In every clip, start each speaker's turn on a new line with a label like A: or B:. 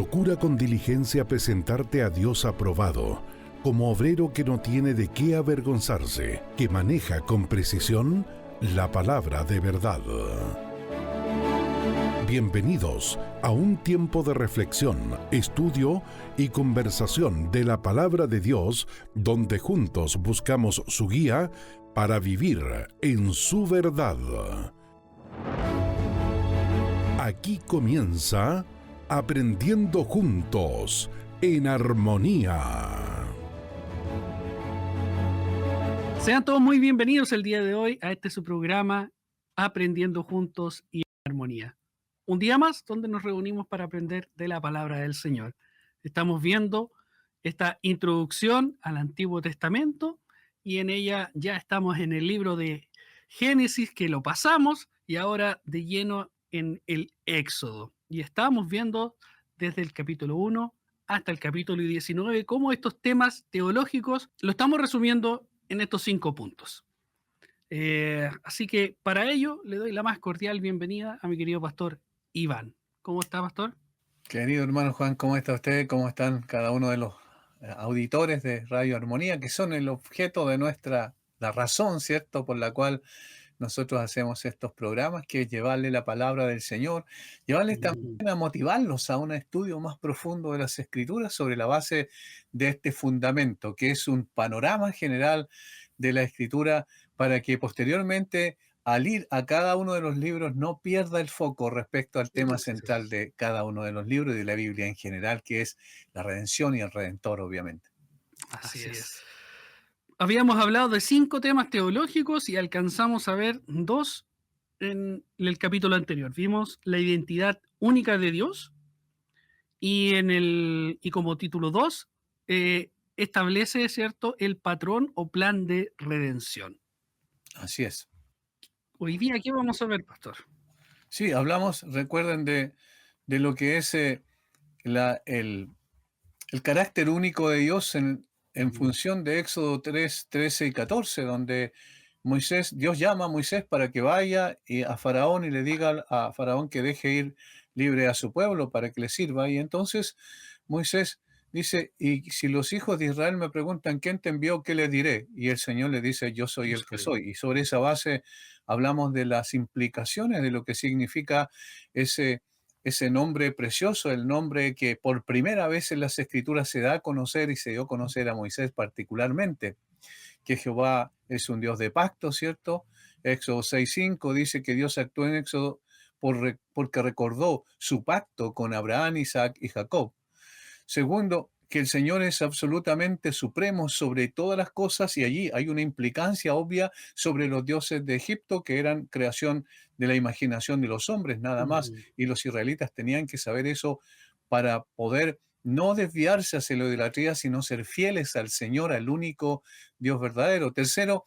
A: procura con diligencia presentarte a Dios aprobado, como obrero que no tiene de qué avergonzarse, que maneja con precisión la palabra de verdad. Bienvenidos a un tiempo de reflexión, estudio y conversación de la palabra de Dios, donde juntos buscamos su guía para vivir en su verdad. Aquí comienza Aprendiendo Juntos en Armonía.
B: Sean todos muy bienvenidos el día de hoy a su programa Aprendiendo Juntos y en Armonía. Un día más donde nos reunimos para aprender de la palabra del Señor. Estamos viendo esta introducción al Antiguo Testamento y en ella ya estamos en el libro de Génesis, que lo pasamos, y ahora de lleno en el Éxodo. Y estamos viendo desde el capítulo 1 hasta el capítulo 19 cómo estos temas teológicos lo estamos resumiendo en estos 5 puntos. Así que para ello le doy la más cordial bienvenida a mi querido pastor Iván. ¿Cómo está, pastor?
C: Querido hermano Juan, ¿cómo está usted? ¿Cómo están cada uno de los auditores de Radio Armonía, que son el objeto de la razón, ¿cierto?, por la cual nosotros hacemos estos programas, que es llevarle la palabra del Señor, llevarles también a motivarlos a un estudio más profundo de las Escrituras sobre la base de este fundamento, que es un panorama general de la Escritura, para que posteriormente, al ir a cada uno de los libros, no pierda el foco respecto al tema central de cada uno de los libros y de la Biblia en general, que es la redención y el Redentor, obviamente.
B: Así es. Habíamos hablado de 5 temas teológicos y alcanzamos a ver 2 en el capítulo anterior. Vimos la identidad única de Dios y como título 2 establece, ¿cierto?, el patrón o plan de redención.
C: Así es.
B: Hoy día, ¿qué vamos a ver, pastor?
C: Sí, hablamos, recuerden, de lo que es el carácter único de Dios en función de Éxodo 3, 13 y 14, donde Dios llama a Moisés para que vaya a Faraón y le diga a Faraón que deje ir libre a su pueblo para que le sirva. Y entonces Moisés dice: y si los hijos de Israel me preguntan ¿quién te envió?, ¿qué les diré? Y el Señor le dice: yo soy el que soy. Y sobre esa base hablamos de las implicaciones de lo que significa ese nombre precioso, el nombre que por primera vez en las Escrituras se da a conocer y se dio a conocer a Moisés particularmente, que Jehová es un Dios de pacto, ¿cierto? Éxodo 6:5 dice que Dios actuó en Éxodo porque recordó su pacto con Abraham, Isaac y Jacob. Segundo, que el Señor es absolutamente supremo sobre todas las cosas, y allí hay una implicancia obvia sobre los dioses de Egipto, que eran creación de la imaginación de los hombres, nada más, y los israelitas tenían que saber eso para poder no desviarse hacia la idolatría, sino ser fieles al Señor, al único Dios verdadero. Tercero,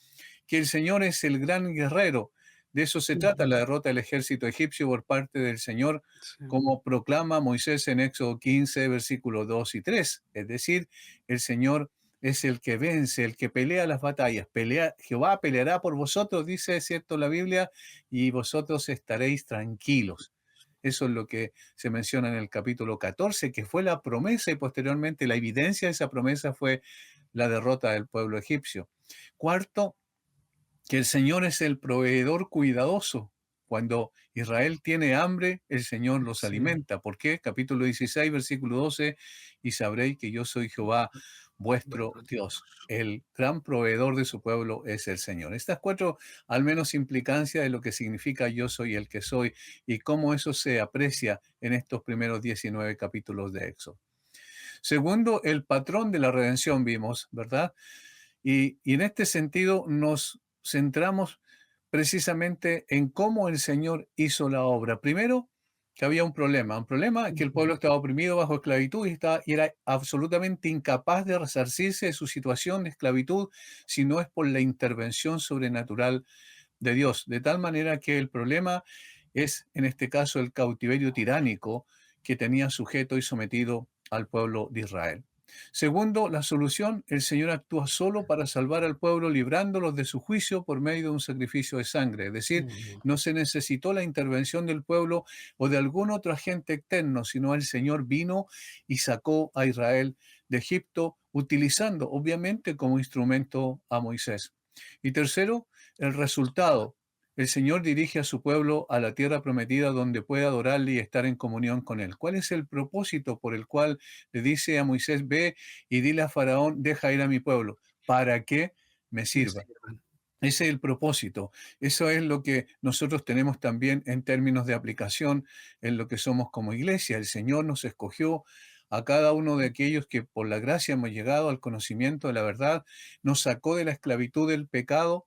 C: que el Señor es el gran guerrero. De eso se trata la derrota del ejército egipcio por parte del Señor, como proclama Moisés en Éxodo 15, versículos 2 y 3. Es decir, el Señor es el que vence, el que pelea las batallas. Jehová peleará por vosotros, dice, ¿cierto?, la Biblia, y vosotros estaréis tranquilos. Eso es lo que se menciona en el capítulo 14, que fue la promesa, y posteriormente la evidencia de esa promesa fue la derrota del pueblo egipcio. Cuarto, que el Señor es el proveedor cuidadoso. Cuando Israel tiene hambre, el Señor los alimenta. ¿Por qué? Capítulo 16, versículo 12, y sabréis que yo soy Jehová, vuestro Dios. El gran proveedor de su pueblo es el Señor. Estas 4, al menos, implicancias de lo que significa yo soy el que soy y cómo eso se aprecia en estos primeros 19 capítulos de Éxodo. Segundo, el patrón de la redención vimos, ¿verdad? Y en este sentido nos centramos precisamente en cómo el Señor hizo la obra. Primero, que había un problema que el pueblo estaba oprimido bajo esclavitud y era absolutamente incapaz de resarcirse de su situación de esclavitud si no es por la intervención sobrenatural de Dios. De tal manera que el problema es, en este caso, el cautiverio tiránico que tenía sujeto y sometido al pueblo de Israel. Segundo, la solución, el Señor actúa solo para salvar al pueblo, librándolos de su juicio por medio de un sacrificio de sangre. Es decir,
B: Mm,
C: no se necesitó la intervención del pueblo o de algún otro agente externo, sino el Señor vino y sacó a Israel de Egipto, utilizando obviamente como instrumento a Moisés. Y tercero, el resultado. El Señor dirige a su pueblo a la tierra prometida donde puede adorarle y estar en comunión con él. ¿Cuál es el propósito por el cual le dice a Moisés, ve y dile a Faraón, deja ir a mi pueblo, para que me
B: me
C: sirva?
B: sirvan.
C: Ese es el propósito. Eso es lo que nosotros tenemos también en términos de aplicación en lo que somos como iglesia. El Señor nos escogió a cada uno de aquellos que por la gracia hemos llegado al conocimiento de la verdad, nos sacó de la esclavitud del pecado.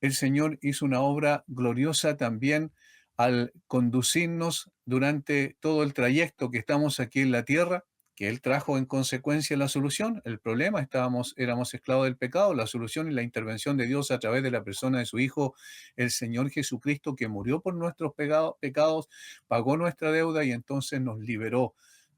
C: El Señor hizo una obra gloriosa también al conducirnos durante todo el trayecto que estamos aquí en la tierra, que Él trajo en consecuencia la solución. El problema, éramos esclavos del pecado, la solución y la intervención de Dios a través de la persona de su Hijo, el Señor Jesucristo, que murió por nuestros pecados, pagó nuestra deuda y entonces nos liberó,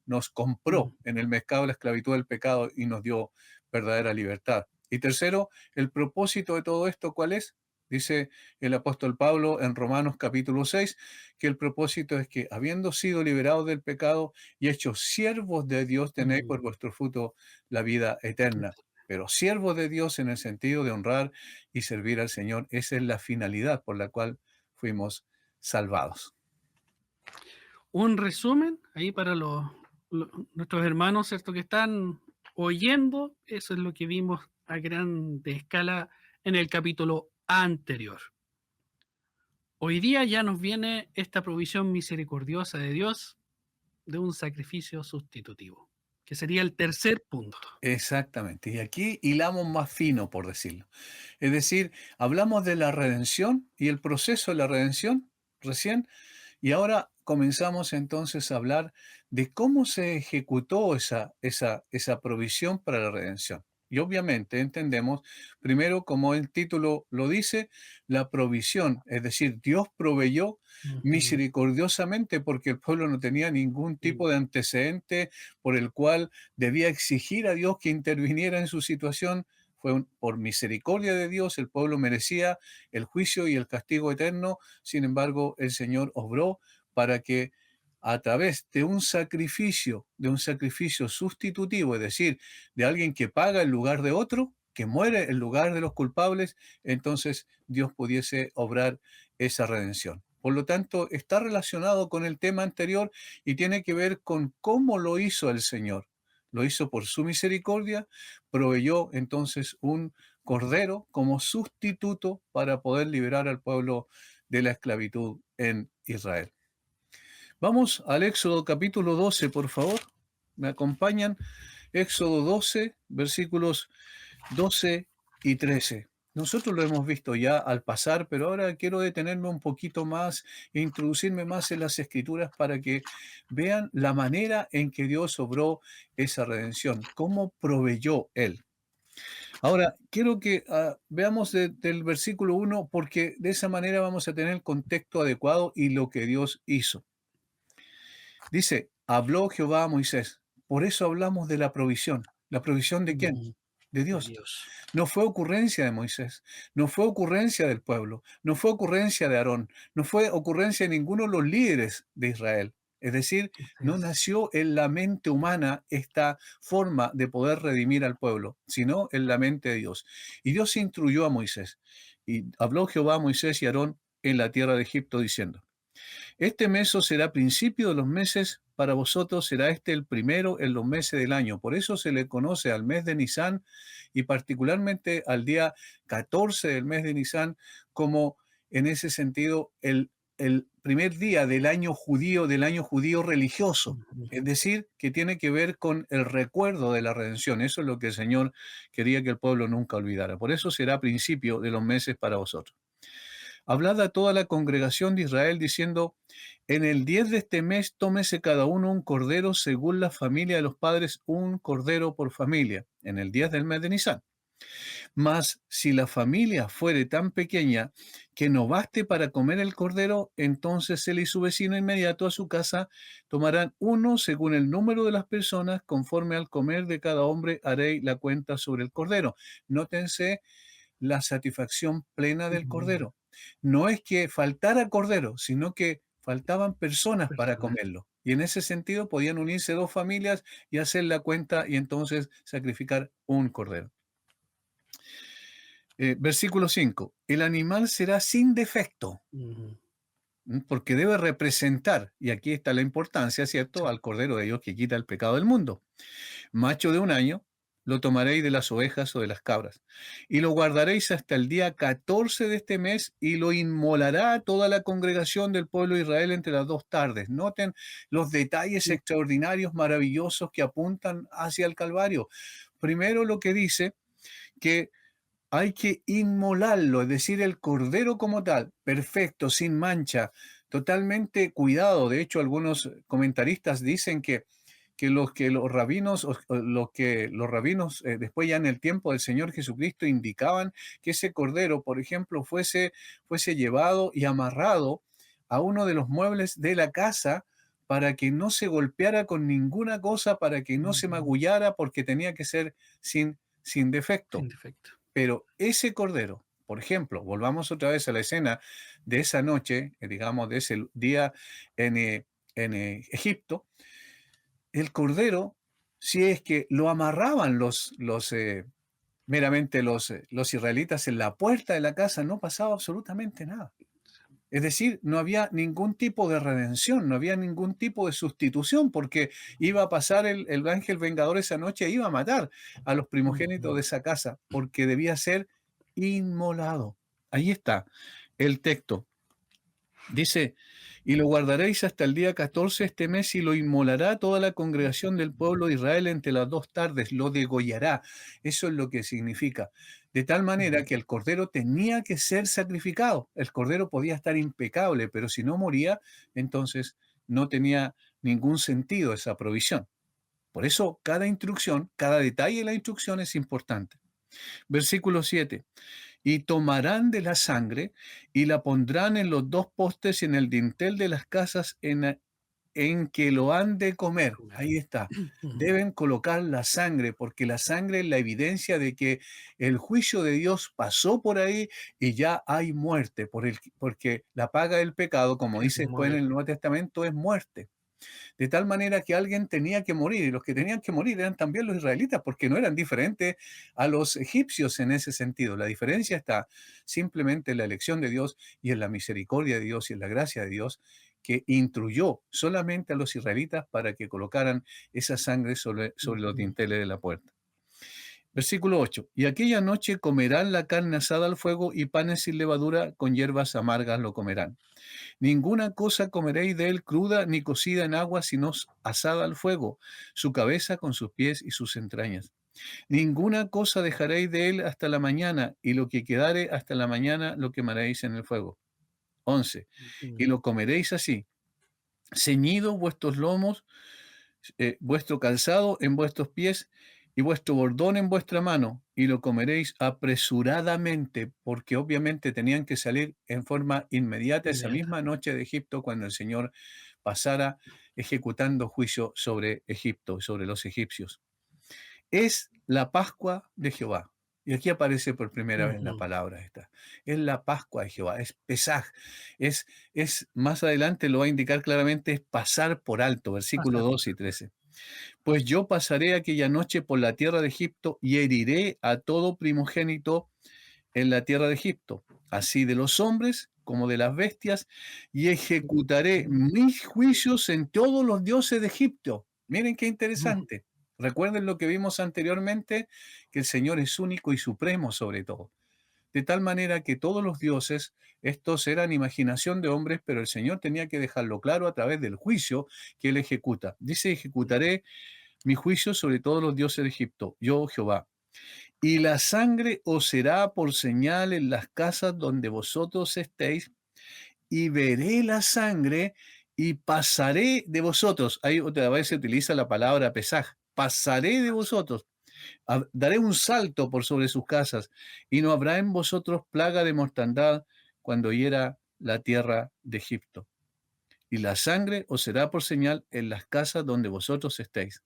C: nos compró
B: Mm,
C: en el mercado de la esclavitud del pecado y nos dio verdadera libertad. Y tercero, el propósito de todo esto, ¿cuál es? Dice el apóstol Pablo en Romanos capítulo 6, que el propósito es que, habiendo sido liberados del pecado y hechos siervos de Dios, tenéis
B: mm.
C: por vuestro fruto la vida eterna. Pero siervos de Dios en el sentido de honrar y servir al Señor, esa es la finalidad por la cual fuimos salvados.
B: Un resumen ahí para nuestros hermanos, ¿cierto? Que están oyendo, eso es lo que vimos a grande escala en el capítulo anterior. Hoy día ya nos viene esta provisión misericordiosa de Dios de un sacrificio sustitutivo, que sería el tercer punto.
C: Exactamente. Y aquí hilamos más fino, por decirlo. Es decir, hablamos de la redención y el proceso de la redención recién, y ahora comenzamos entonces a hablar de cómo se ejecutó esa provisión para la redención. Y obviamente entendemos, primero, como el título lo dice, la provisión, es decir, Dios proveyó
B: Ujú.
C: misericordiosamente porque el pueblo no tenía ningún
B: Mm,
C: tipo de antecedente por el cual debía exigir a Dios que interviniera en su situación. Por misericordia de Dios, el pueblo merecía el juicio y el castigo eterno. Sin embargo, el Señor obró para que a través de un sacrificio sustitutivo, es decir, de alguien que paga en lugar de otro, que muere en lugar de los culpables, entonces Dios pudiese obrar esa redención. Por lo tanto, está relacionado con el tema anterior y tiene que ver con cómo lo hizo el Señor. Lo hizo por su misericordia, proveyó entonces un cordero como sustituto para poder liberar al pueblo de la esclavitud en Israel. Vamos al Éxodo capítulo 12, por favor. ¿Me acompañan? Éxodo 12, versículos 12 y 13. Nosotros lo hemos visto ya al pasar, pero ahora quiero detenerme un poquito más e introducirme más en las escrituras para que vean la manera en que Dios obró esa redención, cómo proveyó Él. Ahora, quiero que veamos del versículo 1 porque de esa manera vamos a tener el contexto adecuado y lo que Dios hizo. Dice, habló Jehová a Moisés. Por eso hablamos de la provisión. ¿La provisión de quién?
B: mm,
C: De
B: de
C: Dios.
B: Dios.
C: No fue ocurrencia de Moisés, no fue ocurrencia del pueblo, no fue ocurrencia de Aarón, no fue ocurrencia de ninguno de los líderes de Israel. Es decir,
B: Así
C: no
B: es.
C: nació en la mente humana esta forma de poder redimir al pueblo, sino en la mente de Dios. Y Dios instruyó a Moisés. Y habló Jehová a Moisés y a Aarón en la tierra de Egipto diciendo, este mes será principio de los meses, para vosotros será este el primero en los meses del año. Por eso se le conoce al mes de Nisán y particularmente al día 14 del mes de Nisán como en ese sentido el primer día del año judío religioso.
B: Ujú.
C: Es decir, que tiene que ver con el recuerdo de la redención. Eso es lo que el Señor quería que el pueblo nunca olvidara. Por eso será principio de los meses para vosotros. Hablad a toda la congregación de Israel diciendo, en el 10 de este mes tómese cada uno un cordero según la familia de los padres, un cordero por familia, en el 10 del mes de Nisan. Mas si la familia fuere tan pequeña que no baste para comer el cordero, entonces él y su vecino inmediato a su casa tomarán uno según el número de las personas, conforme al comer de cada hombre haréis la cuenta sobre el cordero. Nótense la satisfacción plena del
B: Mm,
C: cordero. No es que faltara cordero, sino que faltaban personas para
B: personas.
C: comerlo. Y en ese sentido podían unirse dos familias y hacer la cuenta y entonces sacrificar un cordero. Versículo 5. El animal será sin defecto,
B: Ujú.
C: porque debe representar, y aquí está la importancia, ¿cierto?,
B: Sí.
C: al Cordero de Dios que quita el pecado del mundo. Macho de un año, lo tomaréis de las ovejas o de las cabras, y lo guardaréis hasta el día 14 de este mes, y lo inmolará toda la congregación del pueblo de Israel entre las dos tardes. Noten los detalles
B: Mm,
C: extraordinarios, maravillosos que apuntan hacia el Calvario. Primero lo que dice que hay que inmolarlo, es decir, el cordero como tal, perfecto, sin mancha, totalmente cuidado. De hecho, algunos comentaristas dicen que los rabinos, los rabinos después ya en el tiempo del Señor Jesucristo indicaban que ese cordero, por ejemplo, fuese llevado y amarrado a uno de los muebles de la casa para que no se golpeara con ninguna cosa, para que no se
B: ujú.
C: magullara, porque tenía que ser sin defecto.
B: Sin defecto.
C: Pero ese cordero, por ejemplo, volvamos otra vez a la escena de esa noche, digamos, de ese día en Egipto, el cordero, si es que lo amarraban meramente los israelitas en la puerta de la casa, no pasaba absolutamente nada. Es decir, no había ningún tipo de redención, no había ningún tipo de sustitución, porque iba a pasar el ángel vengador esa noche e iba a matar a los primogénitos
B: Ujú.
C: de esa casa, porque debía ser inmolado. Ahí está el texto. Dice, y lo guardaréis hasta el día 14 de este mes y lo inmolará toda la congregación del pueblo de Israel entre las dos tardes, lo degollará. Eso es lo que significa. De tal manera
B: Ujú.
C: que el cordero tenía que ser sacrificado. El cordero podía estar impecable, pero si no moría, entonces no tenía ningún sentido esa provisión. Por eso cada instrucción, cada detalle de la instrucción es importante. Versículo 7. Y tomarán de la sangre y la pondrán en los dos postes y en el dintel de las casas en que lo han de
B: De
C: comer.
B: comer.
C: Ahí está.
B: Ujú.
C: Deben colocar la sangre, porque la sangre es la evidencia de que el juicio de Dios pasó por ahí y ya hay muerte, porque la paga del pecado, como
B: Es
C: dice después en el
B: muerte.
C: Nuevo Testamento, es muerte. De tal manera que alguien tenía que morir, y los que tenían que morir eran también los israelitas, porque no eran diferentes a los egipcios en ese sentido. La diferencia está simplemente en la elección de Dios y en la misericordia de Dios y en la gracia de Dios, que instruyó solamente a los israelitas para que colocaran esa sangre sobre los
B: Ujú.
C: dinteles de la puerta. Versículo 8. Y aquella noche comerán la carne asada al fuego y panes sin levadura con hierbas amargas lo comerán. Ninguna cosa comeréis de él cruda ni cocida en agua, sino asada al fuego, su cabeza con sus pies y sus entrañas. Ninguna cosa dejaréis de él hasta la mañana, y lo que quedare hasta la mañana lo quemaréis en el fuego. 11. Y
B: Ujú.
C: lo comeréis así, ceñidos vuestros lomos, vuestro calzado en vuestros pies y vuestro bordón en vuestra mano, y lo comeréis apresuradamente, porque obviamente tenían que salir en forma inmediata esa
B: Inmediata.
C: misma noche de Egipto cuando el Señor pasara ejecutando juicio sobre Egipto, sobre los egipcios. Es la Pascua de Jehová. Y aquí aparece por primera vez la
B: Ujú.
C: palabra esta. Es la Pascua de Jehová, es Pesaj. Más adelante lo va a indicar claramente, es pasar por alto, versículo
B: Pasar.
C: 12 y 13. Pues yo pasaré aquella noche por la tierra de Egipto y heriré a todo primogénito en la tierra de Egipto, así de los hombres como de las bestias, y ejecutaré mis juicios en todos los dioses de Egipto. Miren qué
B: Ujú.
C: interesante. Recuerden lo que vimos anteriormente, que el Señor es único y supremo sobre todo. De tal manera que todos los dioses, estos eran imaginación de hombres, pero el Señor tenía que dejarlo claro a través del juicio que él ejecuta. Dice, ejecutaré mi juicio sobre todos los dioses de Egipto, yo Jehová. Y la sangre os será por señal en las casas donde vosotros estéis, y veré la sangre y pasaré de vosotros. Ahí otra vez se utiliza la palabra pesaj. Pasaré de vosotros. Daré un salto por sobre sus casas, y no habrá en vosotros plaga de mortandad cuando hiera la tierra de Egipto. Y la sangre os será por señal en las casas donde vosotros estéis.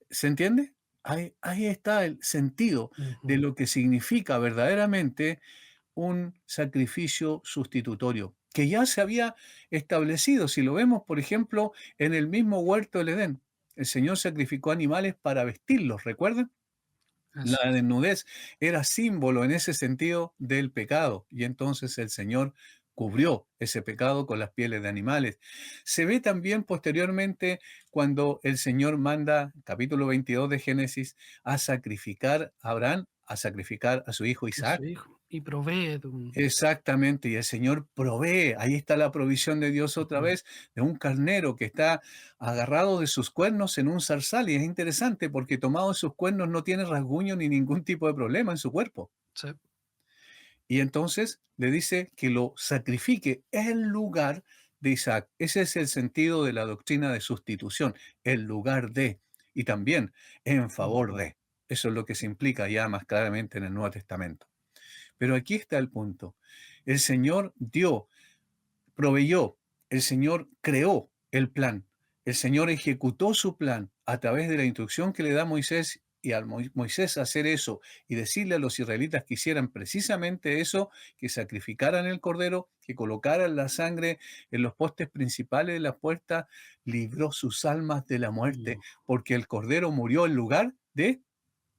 C: ¿Se entiende? Ahí está el sentido de
B: Ujú.
C: lo que significa verdaderamente un sacrificio sustitutorio, que ya se había establecido. Si lo vemos, por ejemplo, en el mismo huerto del Edén, el Señor sacrificó animales para vestirlos, ¿recuerdan? La
B: Así es.
C: desnudez era símbolo en ese sentido del pecado, y entonces el Señor cubrió ese pecado con las pieles de animales. Se ve también posteriormente cuando el Señor manda, capítulo 22 de Génesis, a sacrificar a Abraham, a sacrificar a su hijo
B: A su
C: Isaac.
B: hijo. Y provee de un.
C: Exactamente, y el Señor provee, ahí está la provisión de Dios otra
B: Ujú.
C: vez, de un carnero que está agarrado de sus cuernos en un zarzal, y es interesante porque tomado de sus cuernos no tiene rasguño ni ningún tipo de problema en su cuerpo.
B: Sí.
C: Y entonces le dice que lo sacrifique en lugar de Isaac. Ese es el sentido de la doctrina de sustitución, el lugar de, y también en favor
B: Ujú.
C: de. Eso es lo que se implica ya más claramente en el Nuevo Testamento. Pero aquí está el punto. El Señor dio, proveyó, el Señor creó el plan, el Señor ejecutó su plan a través de la instrucción que le da Moisés, y al Moisés hacer eso y decirle a los israelitas que hicieran precisamente eso, que sacrificaran el cordero, que colocaran la sangre en los postes principales de la puerta, libró sus almas de la muerte,
B: Mm.
C: porque el cordero murió en lugar de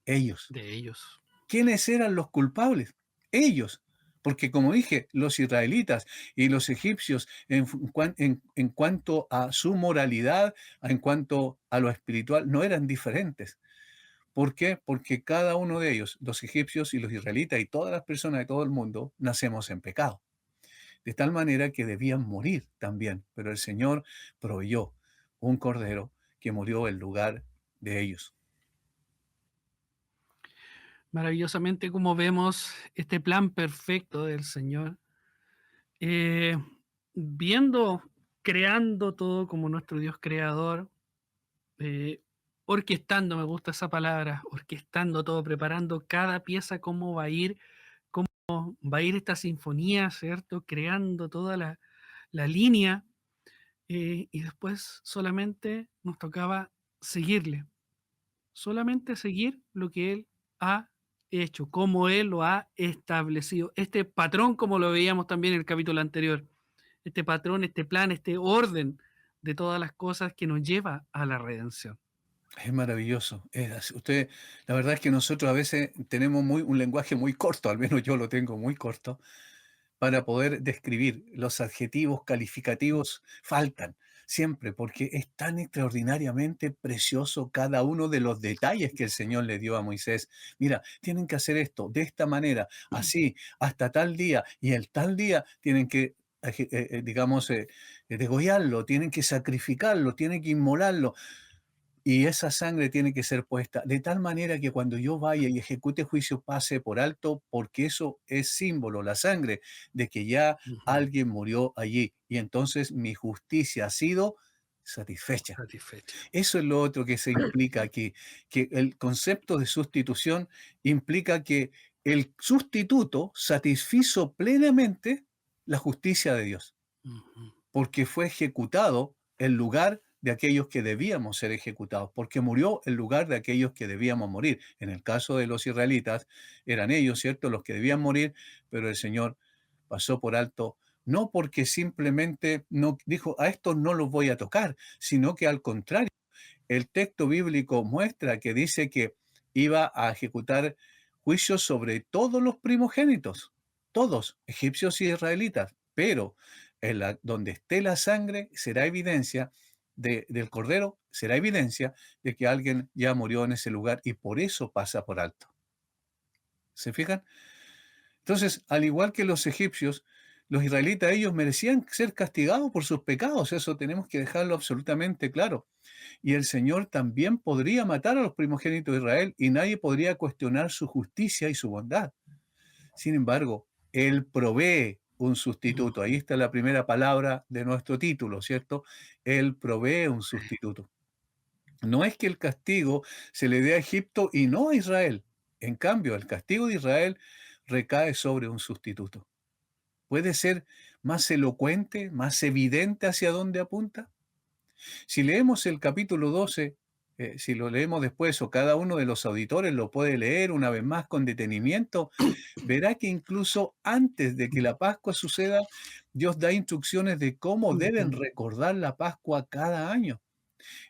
C: ellos.
B: De ellos.
C: ¿Quiénes eran los culpables? Ellos. Porque como dije, los israelitas y los egipcios en cuanto a su moralidad, en cuanto a lo espiritual, no eran diferentes. ¿Por qué? Porque cada uno de ellos, los egipcios y los israelitas y todas las personas de todo el mundo, nacemos en pecado. De tal manera que debían morir también. Pero el Señor proveyó un cordero que murió en lugar de ellos.
B: Maravillosamente como vemos este plan perfecto del Señor, eh, viendo, creando todo como nuestro Dios creador, eh, orquestando, me gusta esa palabra, orquestando todo, preparando cada pieza, cómo va a ir esta sinfonía, ¿cierto? Creando toda la línea, y después solamente nos tocaba seguirle, solamente seguir lo que Él ha hecho, como Él lo ha establecido. Este patrón, como lo veíamos también en el capítulo anterior, este patrón, este plan, este orden de todas las cosas que nos lleva a la redención.
C: Es maravilloso. Usted, la verdad es que nosotros a veces tenemos un lenguaje muy corto, al menos yo lo tengo muy corto, para poder describir. Los adjetivos calificativos faltan siempre, porque es tan extraordinariamente precioso cada uno de los detalles que el Señor le dio a Moisés. Mira, tienen que hacer esto de esta manera, así, hasta tal día, y el tal día tienen que, digamos, degollarlo, tienen que sacrificarlo, tienen que inmolarlo. Y esa sangre tiene que ser puesta de tal manera que cuando yo vaya y ejecute juicio pase por alto, porque eso es símbolo, la sangre, de que ya
B: Ujú.
C: alguien murió allí. Y entonces mi justicia ha sido satisfecha.
B: Satisfecho.
C: Eso es lo otro que se implica aquí, que el concepto de sustitución implica que el sustituto satisfizo plenamente la justicia de Dios,
B: Ujú.
C: porque fue ejecutado en lugar de aquellos que debíamos ser ejecutados, porque murió en lugar de aquellos que debíamos morir. En el caso de los israelitas, eran ellos, ¿cierto?, los que debían morir, pero el Señor pasó por alto, no porque simplemente no dijo, a estos no los voy a tocar, sino que al contrario, el texto bíblico muestra que dice que iba a ejecutar juicios sobre todos los primogénitos, todos, egipcios y israelitas, pero donde esté la sangre será evidencia del cordero, será evidencia de que alguien ya murió en ese lugar y por eso pasa por alto. ¿Se fijan? Entonces, al igual que los egipcios, los israelitas, ellos merecían ser castigados por sus pecados, eso tenemos que dejarlo absolutamente claro. Y el Señor también podría matar a los primogénitos de Israel y nadie podría cuestionar su justicia y su bondad. Sin embargo, Él provee un sustituto. Ahí está la primera palabra de nuestro título, ¿cierto? Él provee un sustituto. No es que el castigo se le dé a Egipto y no a Israel. En cambio, el castigo de Israel recae sobre un sustituto. ¿Puede ser más elocuente, más evidente hacia dónde apunta? Si leemos el capítulo 12, si lo leemos después o cada uno de los auditores lo puede leer una vez más con detenimiento, verá que incluso antes de que la Pascua suceda, Dios da instrucciones de cómo deben
B: Ujú.
C: recordar la Pascua cada año.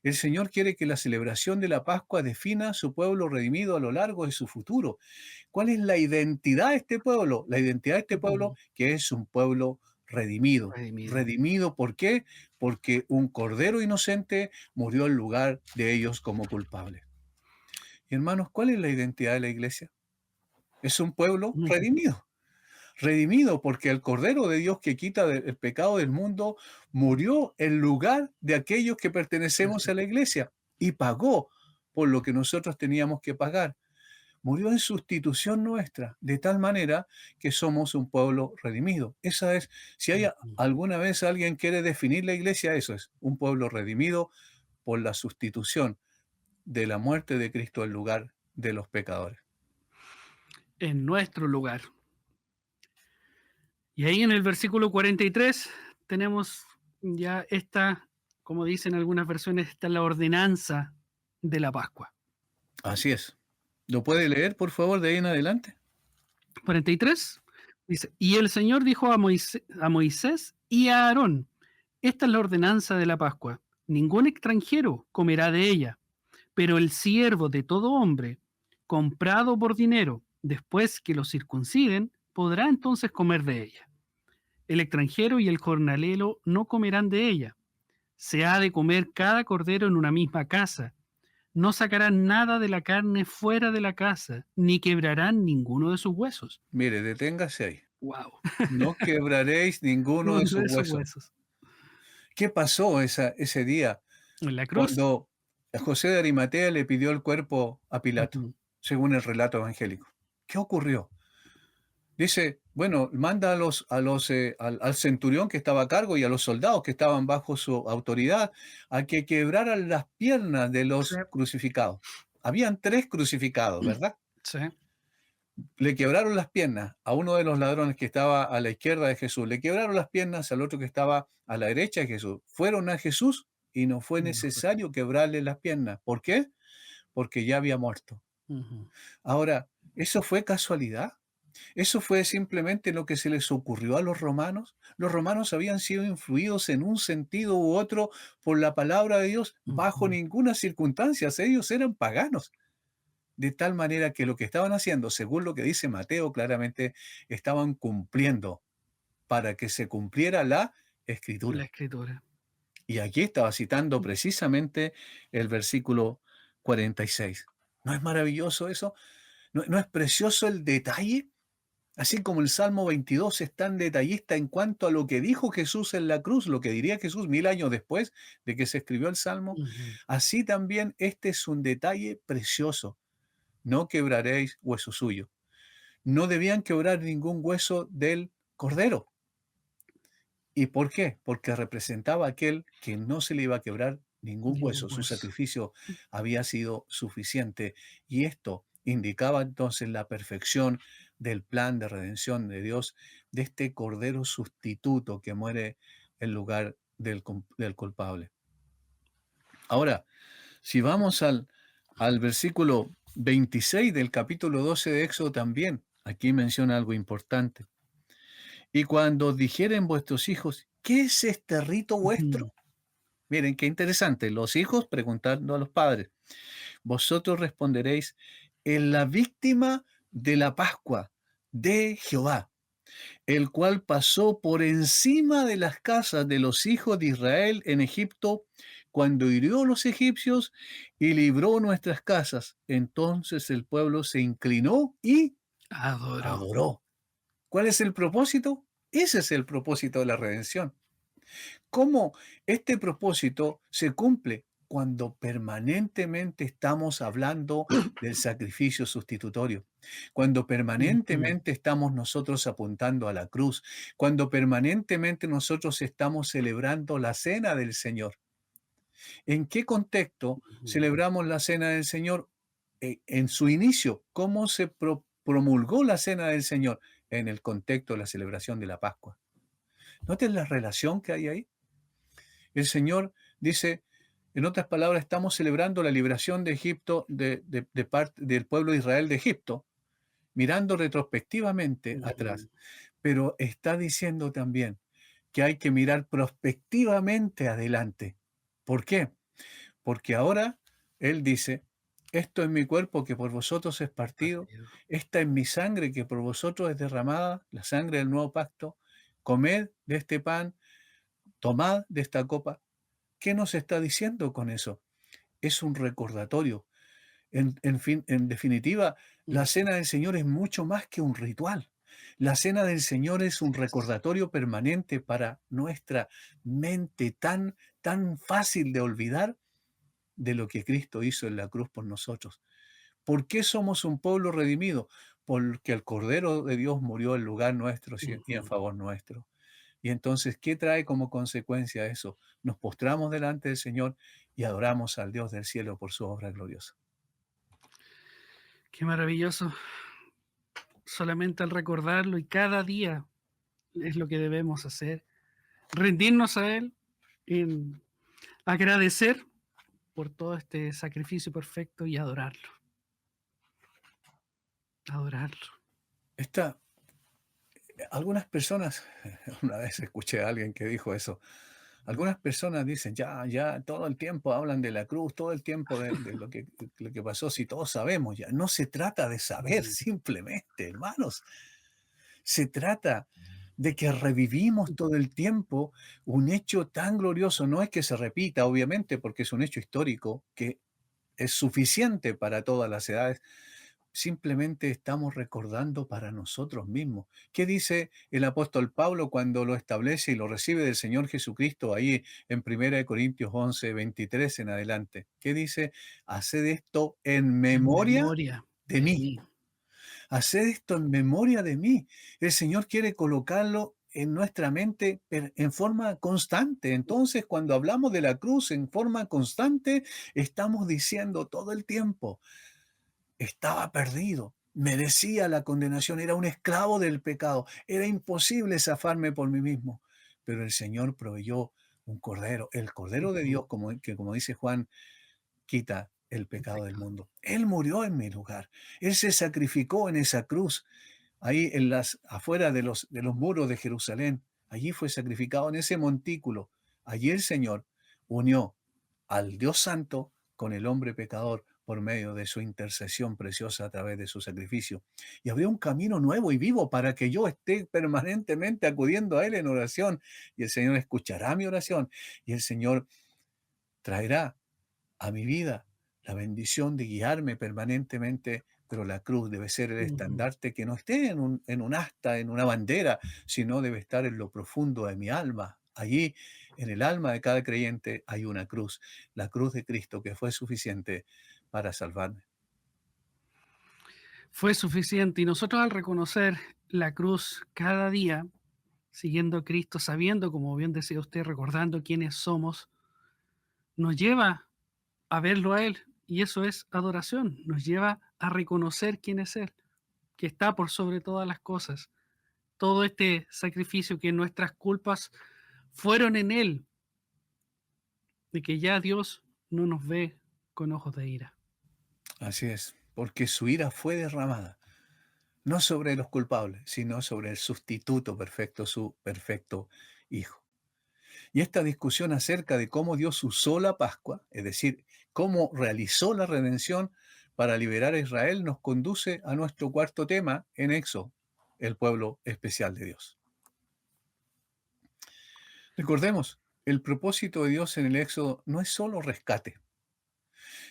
C: El Señor quiere que la celebración de la Pascua defina a su pueblo redimido a lo largo de su futuro. ¿Cuál es la identidad de este pueblo? La identidad de este pueblo
B: Ujú.
C: que es un pueblo redimido.
B: Redimido.
C: ¿Redimido por qué? Porque un cordero inocente murió en lugar de ellos como culpables. Y hermanos, ¿cuál es la identidad de la iglesia? Es un pueblo
B: Ujú.
C: redimido. Redimido porque el Cordero de Dios que quita el pecado del mundo murió en lugar de aquellos que pertenecemos a la iglesia y pagó por lo que nosotros teníamos que pagar. Murió en sustitución nuestra, de tal manera que somos un pueblo redimido. Esa es, si hay
B: Ujú.
C: alguna vez alguien quiere definir la iglesia, eso es, un pueblo redimido por la sustitución de la muerte de Cristo en lugar de los pecadores.
B: En nuestro lugar. Y ahí en el versículo 43 tenemos ya esta, como dicen algunas versiones, esta es la ordenanza de la Pascua.
C: Así es. ¿Lo puede leer, por favor, de ahí en adelante?
B: 43 dice, y el Señor dijo a Moisés y a Aarón, esta es la ordenanza de la Pascua, ningún extranjero comerá de ella, pero el siervo de todo hombre, comprado por dinero, después que lo circunciden, podrá entonces comer de ella. El extranjero y el jornalero no comerán de ella. Se ha de comer cada cordero en una misma casa. No sacarán nada de la carne fuera de la casa, ni quebrarán ninguno de sus huesos.
C: Mire, deténgase ahí.
B: Wow.
C: No quebraréis ninguno de
B: Uno
C: sus
B: de sus
C: huesos.
B: huesos.
C: ¿Qué pasó ese día
B: En la cruz.
C: cuando José de Arimatea le pidió el cuerpo a Pilato,
B: Ujú.
C: según el relato evangélico? ¿Qué ocurrió? Dice, bueno, manda al centurión que estaba a cargo y a los soldados que estaban bajo su autoridad a que quebraran las piernas de
B: Sí.
C: los crucificados. Habían 3 crucificados, ¿verdad?
B: Sí.
C: Le quebraron las piernas a uno de los ladrones que estaba a la izquierda de Jesús, le quebraron las piernas al otro que estaba a la derecha de Jesús. Fueron a Jesús y no fue
B: Y no fue.
C: necesario quebrarle las piernas. ¿Por qué? Porque ya había muerto.
B: Ujú.
C: Ahora, ¿eso fue casualidad? ¿Eso fue simplemente lo que se les ocurrió a los romanos? Los romanos habían sido influidos en un sentido u otro por la palabra de Dios bajo
B: Ujú.
C: ninguna circunstancia. Ellos eran paganos. De tal manera que lo que estaban haciendo, según lo que dice Mateo claramente, estaban cumpliendo para que se cumpliera la
B: La
C: escritura.
B: escritura.
C: Y aquí estaba citando precisamente el versículo 46. ¿No es maravilloso eso? ¿No es precioso el detalle? Así como el Salmo 22 es tan detallista en cuanto a lo que dijo Jesús en la cruz, lo que diría Jesús 1000 años después de que se escribió el Salmo,
B: Ujú.
C: así también este es un detalle precioso. No quebraréis hueso suyo. No debían quebrar ningún hueso del cordero. ¿Y por qué? Porque representaba a aquel que no se le iba a quebrar ningún
B: Ningún
C: hueso. Su
B: hueso.
C: sacrificio había sido suficiente. Y esto indicaba entonces la perfección del plan de redención de Dios, de este cordero sustituto que muere en lugar del culpable. Ahora, si vamos al versículo 26 del capítulo 12 de Éxodo también, aquí menciona algo importante. Y cuando os dijeren vuestros hijos, ¿qué es este rito
B: Ujú.
C: vuestro? Miren, qué interesante. Los hijos preguntando a los padres. Vosotros responderéis, en la víctima de la Pascua de Jehová, el cual pasó por encima de las casas de los hijos de Israel en Egipto, cuando hirió a los egipcios y libró nuestras casas. Entonces el pueblo se inclinó y
B: Adoro.
C: adoró. ¿Cuál es el propósito? Ese es el propósito de la redención. ¿Cómo este propósito se cumple? Cuando permanentemente estamos hablando del sacrificio sustitutorio, cuando
B: Ujú.
C: permanentemente estamos nosotros apuntando a la cruz, cuando permanentemente nosotros estamos celebrando la cena del Señor. ¿En qué contexto
B: Ujú.
C: celebramos la Cena del Señor? En su inicio, ¿cómo se promulgó la Cena del Señor? En el contexto de la celebración de la Pascua. Noten la relación que hay ahí. El Señor dice, en otras palabras, estamos celebrando la liberación de Egipto, de parte del pueblo de Israel de Egipto, mirando retrospectivamente
B: Ujú.
C: atrás, pero está diciendo también que hay que mirar prospectivamente adelante. ¿Por qué? Porque ahora Él dice, esto es mi cuerpo que por vosotros es partido,
B: Partido.
C: esta es mi sangre que por vosotros es derramada, la sangre del nuevo pacto, comed de este pan, tomad de esta copa. ¿Qué nos está diciendo con eso? Es un recordatorio. En definitiva, la
B: Ujú.
C: cena del Señor es mucho más que un ritual. La cena del Señor es un
B: Así es.
C: recordatorio permanente para nuestra mente tan fácil de olvidar de lo que Cristo hizo en la cruz por nosotros. ¿Por qué somos un pueblo redimido? Porque el Cordero de Dios murió en lugar nuestro y en
B: Ujú.
C: favor nuestro. Y entonces, ¿qué trae como consecuencia eso? Nos postramos delante del Señor y adoramos al Dios del cielo por su obra gloriosa.
B: Qué maravilloso. Solamente al recordarlo y cada día es lo que debemos hacer. Rendirnos a Él, en agradecer por todo este sacrificio perfecto y adorarlo. Adorarlo.
C: Esta, algunas personas, una vez escuché a alguien que dijo eso, algunas personas dicen, ya, todo el tiempo hablan de la cruz, todo el tiempo de lo que pasó, si todos sabemos ya. No se trata de saber
B: Ujú.
C: simplemente, hermanos. Se trata de que revivimos todo el tiempo un hecho tan glorioso. No es que se repita, obviamente, porque es un hecho histórico que es suficiente para todas las edades. Simplemente estamos recordando para nosotros mismos. ¿Qué dice el apóstol Pablo cuando lo establece y lo recibe del Señor Jesucristo ahí en 1 Corintios 11, 23 en adelante? ¿Qué dice? Haced esto en
B: En
C: memoria
B: memoria
C: de
B: de
C: mí.
B: mí.
C: Haced esto en memoria de mí. El Señor quiere colocarlo en nuestra mente en forma constante. Entonces, cuando hablamos de la cruz en forma constante, estamos diciendo todo el tiempo, estaba perdido, merecía la condenación, era un esclavo del pecado, era imposible zafarme por mí mismo, pero el Señor proveyó un cordero, el cordero de
B: Ujú.
C: Dios, como dice Juan, quita el
B: El
C: pecado del
B: pecado.
C: mundo. Él murió en mi lugar, Él se sacrificó en esa cruz, ahí afuera de los muros de Jerusalén, allí fue sacrificado en ese montículo, allí el Señor unió al Dios Santo con el hombre pecador por medio de su intercesión preciosa a través de su sacrificio. Y abrió un camino nuevo y vivo para que yo esté permanentemente acudiendo a Él en oración. Y el Señor escuchará mi oración y el Señor traerá a mi vida la bendición de guiarme permanentemente, pero la cruz debe ser el
B: Ujú.
C: estandarte que no esté en un asta, en una bandera, sino debe estar en lo profundo de mi alma. Allí, en el alma de cada creyente, hay una cruz, la cruz de Cristo que fue suficiente para salvarme.
B: Fue suficiente. Y nosotros al reconocer la cruz cada día, siguiendo a Cristo, sabiendo, como bien decía usted, recordando quiénes somos, nos lleva a verlo a Él. Y eso es adoración. Nos lleva a reconocer quién es Él, que está por sobre todas las cosas. Todo este sacrificio que nuestras culpas fueron en Él, de que ya Dios no nos ve con ojos de ira.
C: Así es, porque su ira fue derramada, no sobre los culpables, sino sobre el sustituto perfecto, su perfecto Hijo. Y esta discusión acerca de cómo Dios usó la Pascua, es decir, cómo realizó la redención para liberar a Israel, nos conduce a nuestro cuarto tema en Éxodo, el pueblo especial de Dios. Recordemos, el propósito de Dios en el Éxodo no es solo rescate,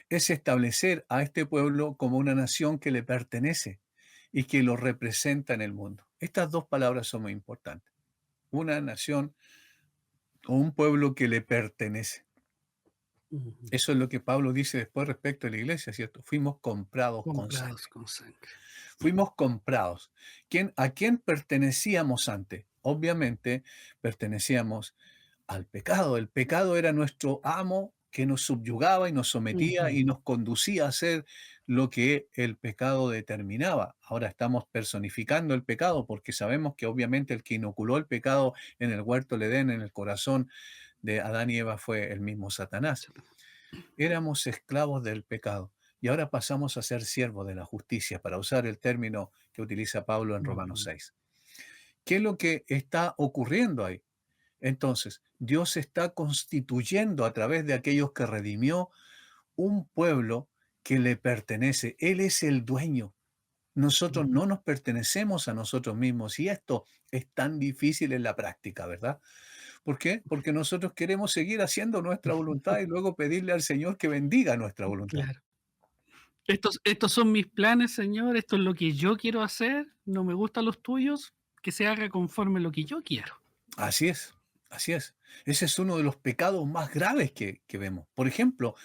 C: es establecer a este pueblo como una nación que le pertenece y que lo representa en el mundo. Estas dos palabras son muy importantes. Una nación o un pueblo que le pertenece.
B: Ujú.
C: Eso es lo que Pablo dice después respecto a la iglesia, ¿cierto? Fuimos comprados con
B: Comprados
C: sangre.
B: con sangre.
C: Fuimos comprados. ¿A quién pertenecíamos antes? Obviamente pertenecíamos al pecado. El pecado era nuestro amo que nos subyugaba y nos sometía y
B: Ujú.
C: nos conducía a hacer lo que el pecado determinaba. Ahora estamos personificando el pecado porque sabemos que obviamente el que inoculó el pecado en el huerto del Edén, en el corazón de Adán y Eva, fue el mismo Satanás. Éramos esclavos del pecado y ahora pasamos a ser siervos de la justicia, para usar el término que utiliza Pablo en Romanos
B: Ujú.
C: 6. ¿Qué es lo que está ocurriendo ahí? Entonces, Dios está constituyendo a través de aquellos que redimió un pueblo que le pertenece. Él es el dueño. Nosotros
B: Ujú.
C: no nos pertenecemos a nosotros mismos y esto es tan difícil en la práctica, ¿verdad? ¿Por qué? Porque nosotros queremos seguir haciendo nuestra voluntad y luego pedirle al Señor que bendiga nuestra voluntad.
B: Claro. Estos son mis planes, Señor, esto es lo que yo quiero hacer, no me gustan los tuyos, que se haga conforme lo que yo quiero.
C: Así es, así es. Ese es uno de los pecados más graves que vemos. Por ejemplo,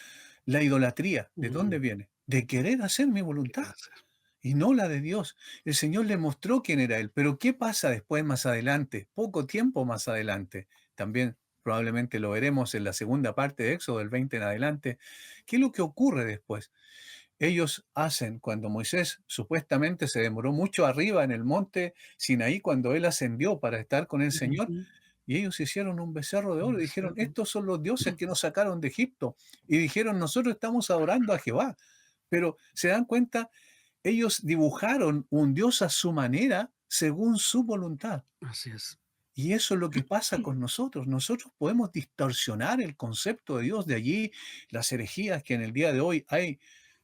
C: la idolatría. ¿De dónde
B: Ujú.
C: viene? De querer hacer mi
B: ¿Qué
C: voluntad
B: hacer?
C: y no la de Dios. El Señor le mostró quién era Él, pero ¿qué pasa después más adelante? Poco tiempo más adelante. También probablemente lo veremos en la segunda parte de Éxodo, del 20 en adelante. ¿Qué es lo que ocurre después? Ellos hacen, cuando Moisés supuestamente se demoró mucho arriba en el monte Sinaí, cuando él ascendió para estar con el Señor,
B: Ujú.
C: y ellos hicieron un becerro de
B: Un
C: oro y dijeron,
B: becerro.
C: estos son los dioses que nos sacaron de Egipto. Y dijeron, nosotros estamos adorando a Jehová. Pero se dan cuenta, ellos dibujaron un Dios a su manera, según su voluntad.
B: Así es.
C: Y eso es lo que pasa con nosotros. Nosotros podemos distorsionar el concepto de Dios. De allí las herejías que en el día de hoy hay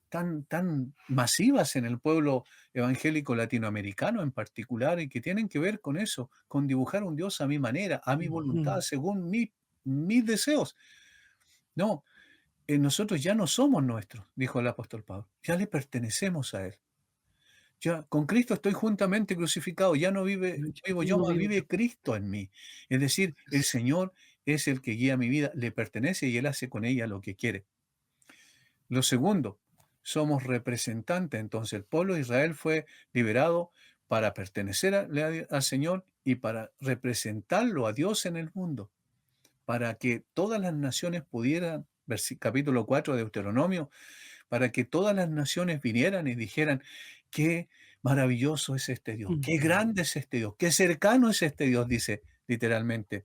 C: tan masivas en el pueblo evangélico latinoamericano en particular, y que tienen que ver con eso, con dibujar un Dios a mi manera, a mi voluntad,
B: Ujú.
C: según mis deseos. No, nosotros ya no somos nuestros, dijo el apóstol Pablo, ya le pertenecemos a Él. Ya con Cristo estoy juntamente crucificado, ya no vivo yo,
B: No
C: mas
B: vivo yo.
C: vive Cristo en mí. Es decir,
B: Así
C: el
B: es.
C: Señor es el que guía mi vida, le pertenece y Él hace con ella lo que quiere. Lo segundo, somos representantes. Entonces, el pueblo de Israel fue liberado para pertenecer al Señor y para representarlo a Dios en el mundo, para que todas las naciones pudieran, capítulo 4 de Deuteronomio, para que todas las naciones vinieran y dijeran, qué maravilloso es este Dios, qué
B: Ujú.
C: grande es este Dios, qué cercano es este Dios, dice literalmente.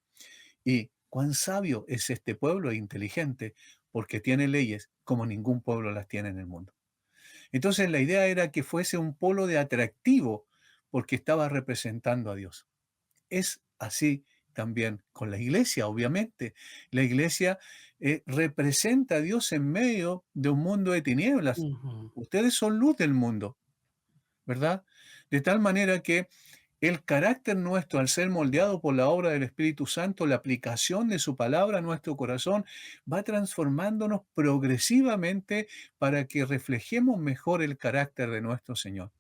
C: Y cuán sabio es este pueblo e inteligente, porque tiene leyes como ningún pueblo las tiene en el mundo. Entonces la idea era que fuese un polo de atractivo, porque estaba representando a Dios. Es así también con la iglesia, obviamente. La iglesia representa a Dios en medio de un mundo de tinieblas.
B: Ujú.
C: Ustedes son luz del mundo, ¿verdad? De tal manera que el carácter nuestro, al ser moldeado por la obra del Espíritu Santo, la aplicación de su palabra a nuestro corazón, va transformándonos progresivamente para que reflejemos mejor el carácter de nuestro Señor.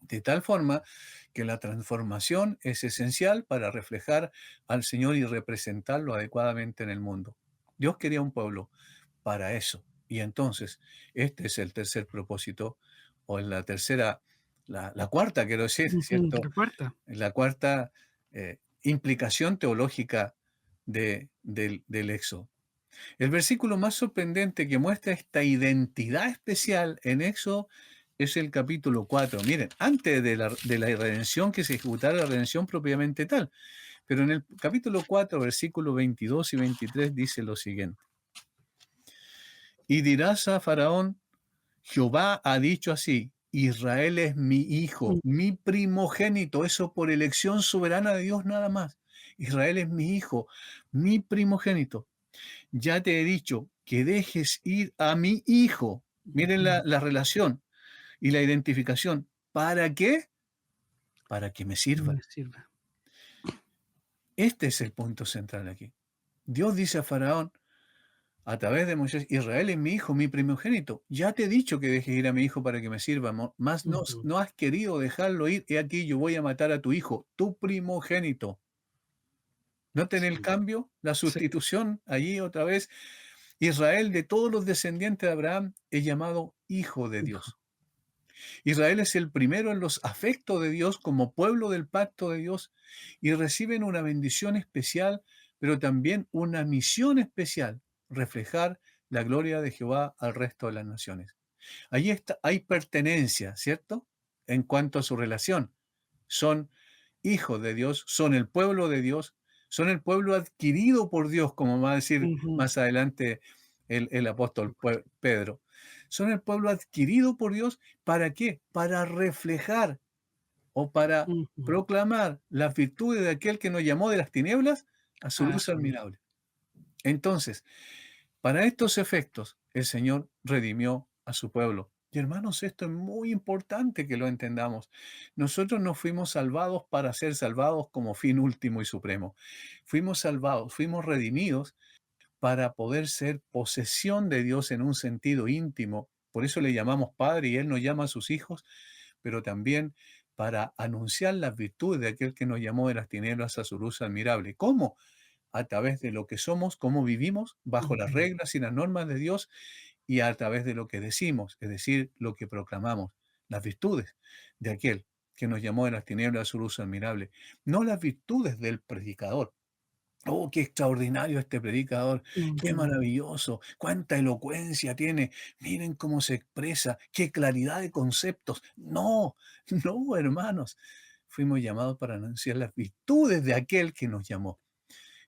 C: De tal forma que la transformación es esencial para reflejar al Señor y representarlo adecuadamente en el mundo. Dios quería un pueblo para eso. Y entonces, este es el tercer propósito, o la tercera, la cuarta, quiero decir,
B: Ujú.
C: ¿cierto?
B: La cuarta.
C: La cuarta implicación teológica del Éxodo. El versículo más sorprendente que muestra esta identidad especial en Éxodo es el capítulo 4. Miren, antes de la redención, que se ejecutara la redención propiamente tal, pero en el capítulo 4, versículos 22 y 23 dice lo siguiente. Y dirás a Faraón, Jehová ha dicho así, Israel es mi hijo,
B: Mm.
C: mi primogénito, eso por elección soberana de Dios nada más. Israel es mi hijo, mi primogénito. Ya te he dicho que dejes ir a mi hijo. Miren
B: Ujú.
C: la relación y la identificación. ¿Para qué? Para que me sirva.
B: Me sirve.
C: Este es el punto central aquí. Dios dice a Faraón, a través de Moisés, Israel es mi hijo, mi primogénito. Ya te he dicho que dejes ir a mi hijo para que me sirva, mas no,
B: Ujú.
C: no has querido dejarlo ir. He aquí, yo voy a matar a tu hijo, tu primogénito. ¿Noten el
B: Sí.
C: cambio? La
B: Sí.
C: sustitución allí otra vez. Israel, de todos los descendientes de Abraham, es llamado hijo de
B: Hijo.
C: Dios. Israel es el primero en los afectos de Dios como pueblo del pacto de Dios, y reciben una bendición especial, pero también una misión especial. reflejar la gloria de Jehová al resto de las naciones. Allí está, hay pertenencia, ¿cierto? En cuanto a su relación. Son hijos de Dios, son el pueblo de Dios, son el pueblo adquirido por Dios, como va a decir
B: Ujú.
C: más adelante el apóstol Pedro. Son el pueblo adquirido por Dios, ¿para qué? Para reflejar o para
B: Ujú.
C: proclamar las virtudes de aquel que nos llamó de las tinieblas a su
B: Ah,
C: luz
B: su luz.
C: admirable. Entonces, para estos efectos, el Señor redimió a su pueblo. Y hermanos, esto es muy importante que lo entendamos. Nosotros no fuimos salvados para ser salvados como fin último y supremo. Fuimos salvados, fuimos redimidos para poder ser posesión de Dios en un sentido íntimo. Por eso le llamamos Padre y Él nos llama a sus hijos, pero también para anunciar las virtudes de aquel que nos llamó de las tinieblas a su luz admirable. ¿Cómo? A través de lo que somos, cómo vivimos, bajo las
B: Ujú.
C: reglas y las normas de Dios y a través de lo que decimos, es decir, lo que proclamamos, las virtudes de aquel que nos llamó de las tinieblas a su luz admirable, no las virtudes del predicador. Oh, qué extraordinario este predicador, qué
B: Ujú.
C: maravilloso, cuánta elocuencia tiene, miren cómo se expresa, qué claridad de conceptos. No, no, hermanos, fuimos llamados para anunciar las virtudes de aquel que nos llamó,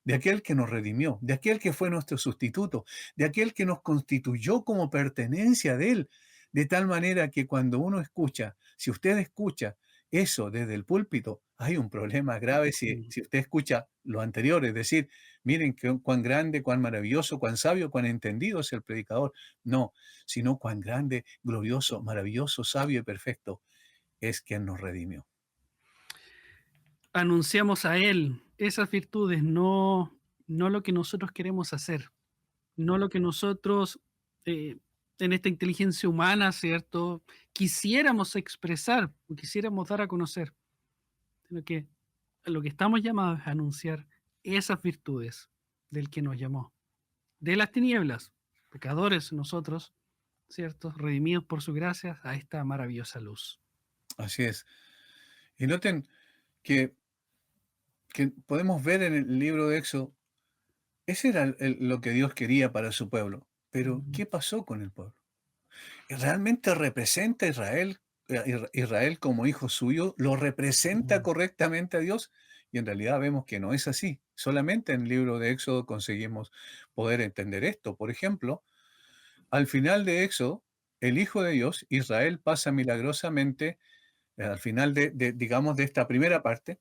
C: de aquel que nos redimió, de aquel que fue nuestro sustituto, de aquel que nos constituyó como pertenencia de Él, de tal manera que cuando uno escucha, si usted escucha eso desde el púlpito, hay un problema grave
B: Ujú.
C: si usted escucha lo anterior, es decir, miren cuán grande, cuán maravilloso, cuán sabio, cuán entendido es el predicador. No, sino cuán grande, glorioso, maravilloso, sabio y perfecto es quien nos redimió.
B: Anunciamos a Él esas virtudes, no lo que nosotros queremos hacer, no lo que nosotros, eh, en esta inteligencia humana, ¿cierto?, quisiéramos expresar, o quisiéramos dar a conocer, sino que a lo que estamos llamados es a anunciar esas virtudes del que nos llamó, de las tinieblas, pecadores nosotros, ¿cierto?, redimidos por su gracia a esta maravillosa luz.
C: Así es. Y noten que podemos ver en el libro de Éxodo, ese era lo que Dios quería para su pueblo. Pero,
B: Ujú.
C: ¿qué pasó con el pueblo? ¿Realmente representa a Israel, Israel como hijo suyo? ¿Lo representa
B: Ujú.
C: correctamente a Dios? Y en realidad vemos que no es así. Solamente en el libro de Éxodo conseguimos poder entender esto. Por ejemplo, al final de Éxodo, el Hijo de Dios, Israel, pasa milagrosamente, al final digamos, de esta primera parte,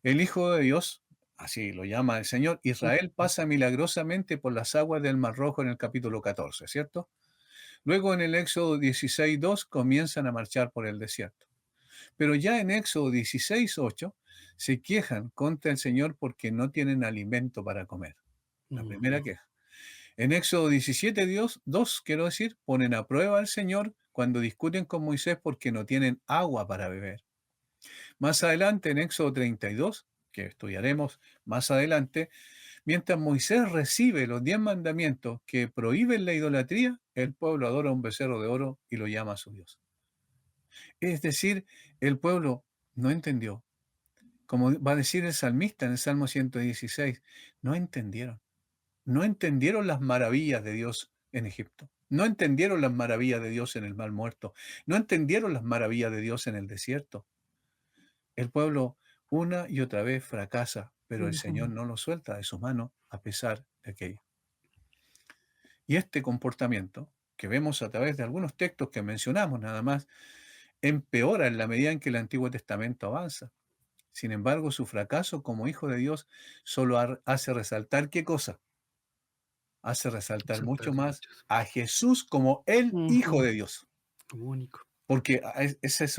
C: el Hijo de Dios, así lo llama el Señor, Israel pasa milagrosamente por las aguas del Mar Rojo en el capítulo 14, ¿cierto? Luego en el Éxodo 16:2 comienzan a marchar por el desierto. Pero ya en Éxodo 16:8 se quejan contra el Señor porque no tienen alimento para comer. La
B: Ujú.
C: primera queja. En Éxodo 17:2, quiero decir, ponen a prueba al Señor cuando discuten con Moisés porque no tienen agua para beber. Más adelante, en Éxodo 32, que estudiaremos más adelante, mientras Moisés recibe los 10 mandamientos que prohíben la idolatría, el pueblo adora un becerro de oro y lo llama a su Dios. Es decir, el pueblo no entendió. Como va a decir el salmista en el Salmo 116, no entendieron. No entendieron las maravillas de Dios en Egipto. No entendieron las maravillas de Dios en el Mar Muerto. No entendieron las maravillas de Dios en el desierto. El pueblo una y otra vez fracasa, pero el Señor
B: Ujú.
C: no lo suelta de su mano a pesar de aquello. Y este comportamiento, que vemos a través de algunos textos que mencionamos nada más, empeora en la medida en que el Antiguo Testamento avanza. Sin embargo, su fracaso como hijo de Dios solo hace resaltar ¿qué cosa? Hace resaltar
B: Exaltar
C: mucho
B: sus
C: más
B: hechos.
C: a Jesús como el Hijo
B: Ujú.
C: de Dios.
B: Como único.
C: Porque esa es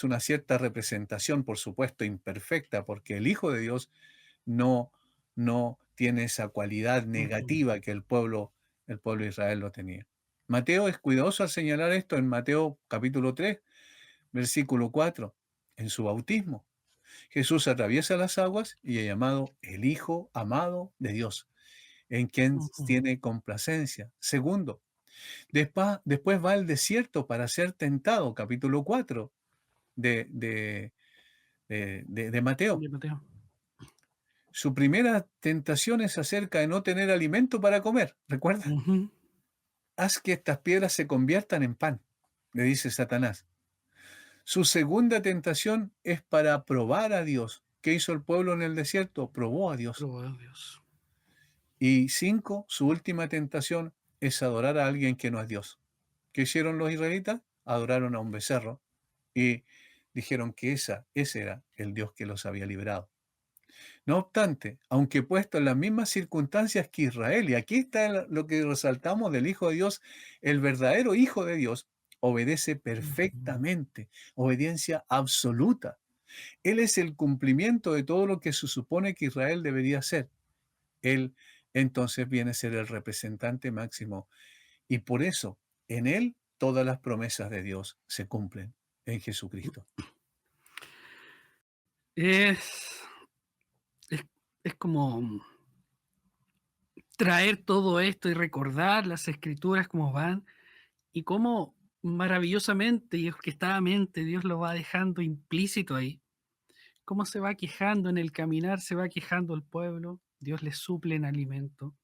C: una cierta representación, por supuesto, imperfecta, porque el Hijo de Dios no, no tiene esa cualidad
B: Ujú.
C: negativa que el pueblo de Israel lo tenía. Mateo es cuidadoso al señalar esto en Mateo capítulo 3, versículo 4, en su bautismo. Jesús atraviesa las aguas y es llamado el Hijo amado de Dios, en quien
B: Ujú.
C: tiene complacencia. Segundo, después va al desierto para ser tentado, capítulo 4 de Mateo.
B: De Mateo.
C: Su primera tentación es acerca de no tener alimento para comer. ¿Recuerda?
B: Ujú.
C: Haz que estas piedras se conviertan en pan, le dice Satanás. Su segunda tentación es para probar a Dios. ¿Qué hizo el pueblo en el desierto? Probó a Dios.
B: Probado Dios.
C: Y 5, su última tentación es adorar a alguien que no es Dios. ¿Qué hicieron los israelitas? Adoraron a un becerro y dijeron que ese era el Dios que los había librado. No obstante, aunque puesto en las mismas circunstancias que Israel, y aquí está lo que resaltamos del Hijo de Dios, el verdadero Hijo de Dios obedece
B: Ujú.
C: perfectamente, obediencia absoluta. Él es el cumplimiento de todo lo que se supone que Israel debería ser. Él entonces viene a ser el representante máximo y por eso en Él todas las promesas de Dios se cumplen en Jesucristo.
B: Es, es, es como traer todo esto y recordar las escrituras como van y cómo maravillosamente y orquestadamente Dios lo va dejando implícito ahí. Cómo se va quejando en el caminar, se va quejando el pueblo, Dios les suple en alimento.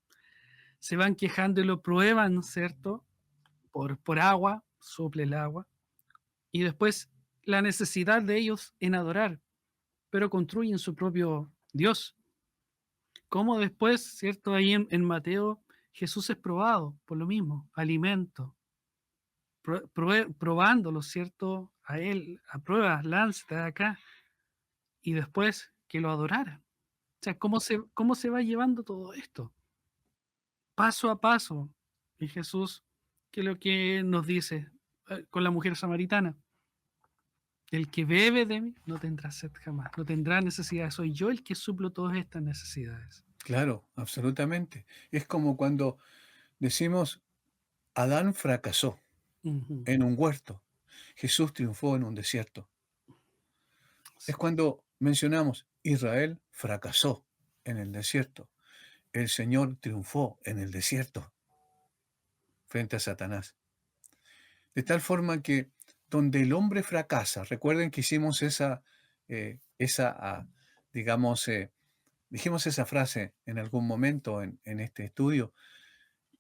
B: Se van quejando y lo prueban, ¿cierto? Por agua, suple el agua. Y después la necesidad de ellos en adorar, pero construyen su propio Dios. Como después, ¿cierto? Ahí en Mateo, Jesús es probado por lo mismo, alimento, probándolo, ¿cierto? A él, a prueba, lánzate de acá, y después que lo adoraran. O sea, cómo se va llevando todo esto? Paso a paso. Y Jesús, que es lo que nos dice con la mujer samaritana, el que bebe de mí no tendrá sed jamás, no tendrá necesidad. Soy yo el que suplo todas estas necesidades.
C: Claro, absolutamente. Es como cuando decimos, Adán fracasó
B: Ujú.
C: en un huerto, Jesús triunfó en un desierto. Es
B: Sí,
C: cuando mencionamos, Israel fracasó en el desierto, el Señor triunfó en el desierto frente a Satanás. De tal forma que donde el hombre fracasa, recuerden que hicimos digamos, dijimos esa frase en algún momento en este estudio,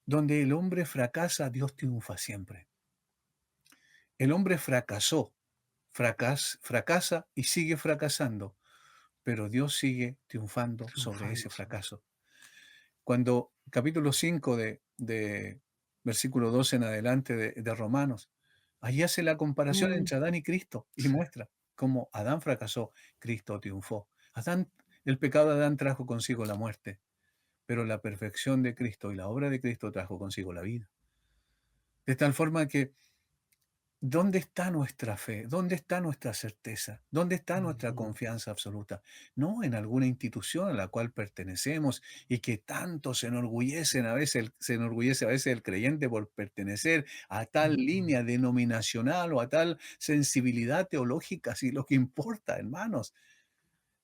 C: donde el hombre fracasa, Dios triunfa siempre. El hombre fracasó, fracasa y sigue fracasando, pero Dios sigue triunfando sobre ese
B: triunfando sobre.
C: fracaso. Cuando capítulo 5 de versículo 12 en adelante de Romanos, ahí hace la comparación
B: Mm,
C: entre Adán y Cristo y
B: sí.
C: muestra cómo Adán fracasó, Cristo triunfó. El pecado de Adán trajo consigo la muerte, pero la perfección de Cristo y la obra de Cristo trajo consigo la vida. De tal forma que, ¿dónde está nuestra fe? ¿Dónde está nuestra certeza? ¿Dónde está nuestra
B: Ujú.
C: confianza absoluta? No en alguna institución a la cual pertenecemos y que tanto se enorgullece a veces el creyente por pertenecer a tal
B: Ujú.
C: línea denominacional o a tal sensibilidad teológica. Si lo que importa, hermanos,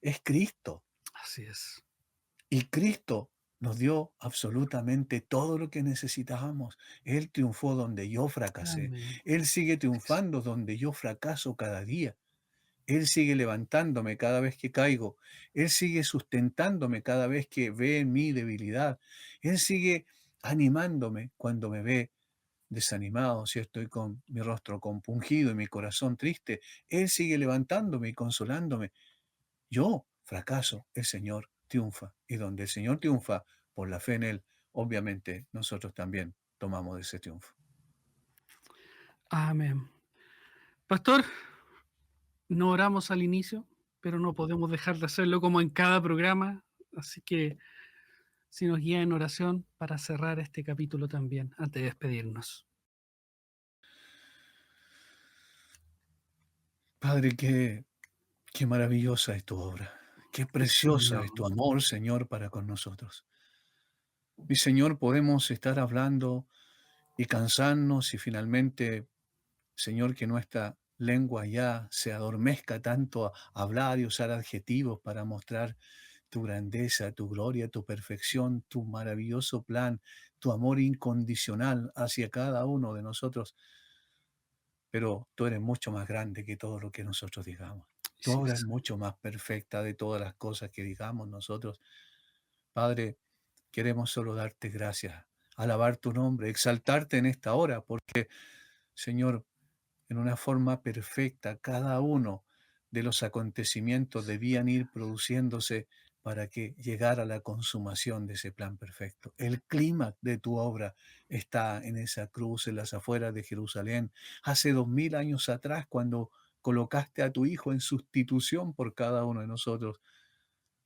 C: es Cristo.
B: Así es.
C: Y Cristo nos dio absolutamente todo lo que necesitábamos. Él triunfó donde yo fracasé.
B: Amén.
C: Él sigue
B: Sí, sí.
C: triunfando donde yo fracaso cada día. Él sigue levantándome cada vez que caigo. Él sigue sustentándome cada vez que ve en mí debilidad. Él sigue animándome cuando me ve desanimado, si estoy con mi rostro compungido y mi corazón triste. Él sigue levantándome y consolándome. Yo fracaso, el Señor triunfa. Y donde el Señor triunfa por la fe en Él, obviamente nosotros también tomamos ese triunfo.
B: Amén. Pastor, no oramos al inicio, pero no podemos dejar de hacerlo como en cada programa. Así que si nos guía en oración para cerrar este capítulo también, antes de despedirnos.
C: Padre, qué maravillosa es tu obra. Qué
B: Sí,
C: preciosa es tu amor, Señor, para con nosotros. Mi Señor, podemos estar hablando y cansarnos y finalmente, Señor, que nuestra lengua ya se adormezca tanto a hablar y usar adjetivos para mostrar tu grandeza, tu gloria, tu perfección, tu maravilloso plan, tu amor incondicional hacia cada uno de nosotros. Pero tú eres mucho más grande que todo lo que nosotros digamos. Tu obra es
B: es.
C: mucho más perfecta de todas las cosas que digamos nosotros. Padre, queremos solo darte gracias, alabar tu nombre, exaltarte en esta hora, porque, Señor, en una forma perfecta, cada uno de los acontecimientos debían ir produciéndose para que llegara la consumación de ese plan perfecto. El clímax de tu obra está en esa cruz, en las afueras de Jerusalén, hace 2000 años atrás, cuando colocaste a tu Hijo en sustitución por cada uno de nosotros.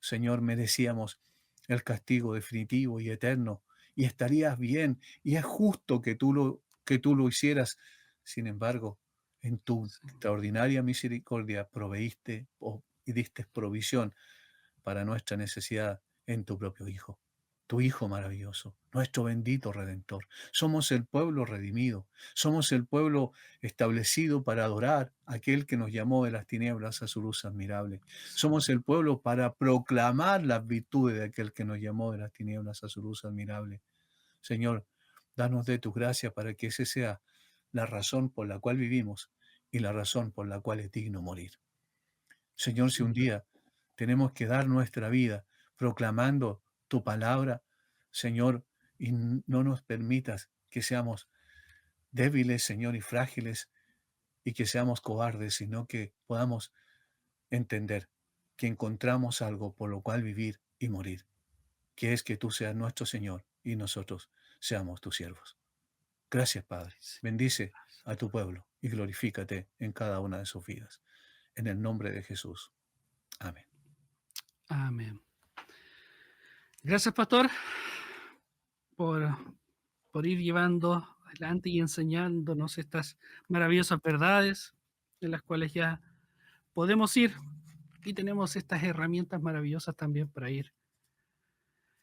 C: Señor, merecíamos el castigo definitivo y eterno, y estarías bien, y es justo que tú lo hicieras. Sin embargo, en tu
B: Sí,
C: extraordinaria misericordia proveíste y diste provisión para nuestra necesidad en tu propio Hijo, tu Hijo maravilloso, nuestro bendito Redentor. Somos el pueblo redimido, somos el pueblo establecido para adorar a aquel que nos llamó de las tinieblas a su luz admirable. Somos el pueblo para proclamar las virtudes de aquel que nos llamó de las tinieblas a su luz admirable. Señor, danos de tu gracia para que ese sea la razón por la cual vivimos y la razón por la cual es digno morir. Señor, si un
B: sí,
C: día tenemos que dar nuestra vida proclamando tu palabra, Señor, y no nos permitas que seamos débiles, Señor, y frágiles, y que seamos cobardes, sino que podamos entender que encontramos algo por lo cual vivir y morir, que es que tú seas nuestro Señor y nosotros seamos tus siervos. Gracias, Padre.
B: sí.
C: Bendice a tu pueblo y glorifícate en cada una de sus vidas. En el nombre de Jesús. Amén.
B: Amén. Gracias, pastor, por, por ir llevando adelante y enseñándonos estas maravillosas verdades en las cuales ya podemos ir y tenemos estas herramientas maravillosas también para ir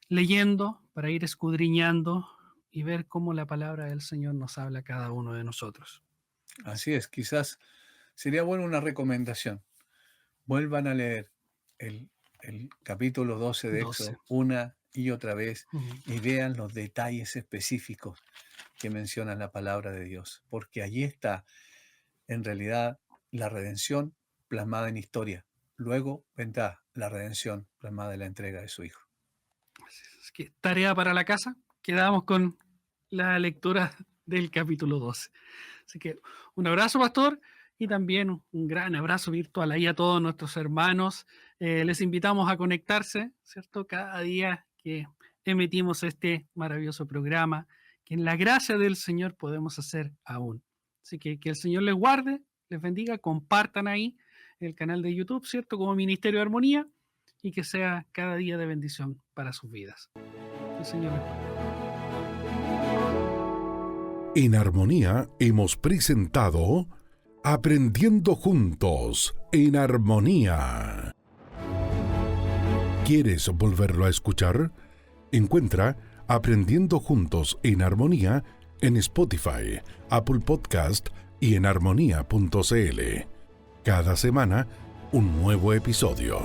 B: leyendo, para ir escudriñando y ver cómo la palabra del Señor nos habla a cada uno de nosotros.
C: Así es, quizás sería bueno una recomendación. Vuelvan a leer el capítulo 12 de
B: 12.
C: Éxodo una y otra vez
B: Ujú.
C: y vean los detalles específicos que menciona la palabra de Dios, porque allí está en realidad la redención plasmada en historia. Luego vendrá la redención plasmada en la entrega de su Hijo.
B: Así que tarea para la casa. Quedamos con la lectura del capítulo 12. Así que un abrazo, pastor, y también un gran abrazo virtual ahí a todos nuestros hermanos. Les invitamos a conectarse, ¿cierto? Cada día que emitimos este maravilloso programa, que en la gracia del Señor podemos hacer aún. Así que el Señor les guarde, les bendiga, compartan ahí el canal de YouTube, ¿cierto? Como Ministerio de Armonía, y que sea cada día de bendición para sus vidas. Que el Señor les guarde.
A: En Armonía hemos presentado Aprendiendo Juntos en Armonía. ¿Quieres volverlo a escuchar? Encuentra Aprendiendo Juntos en Armonía en Spotify, Apple Podcast y en armonía.cl. Cada semana, un nuevo episodio.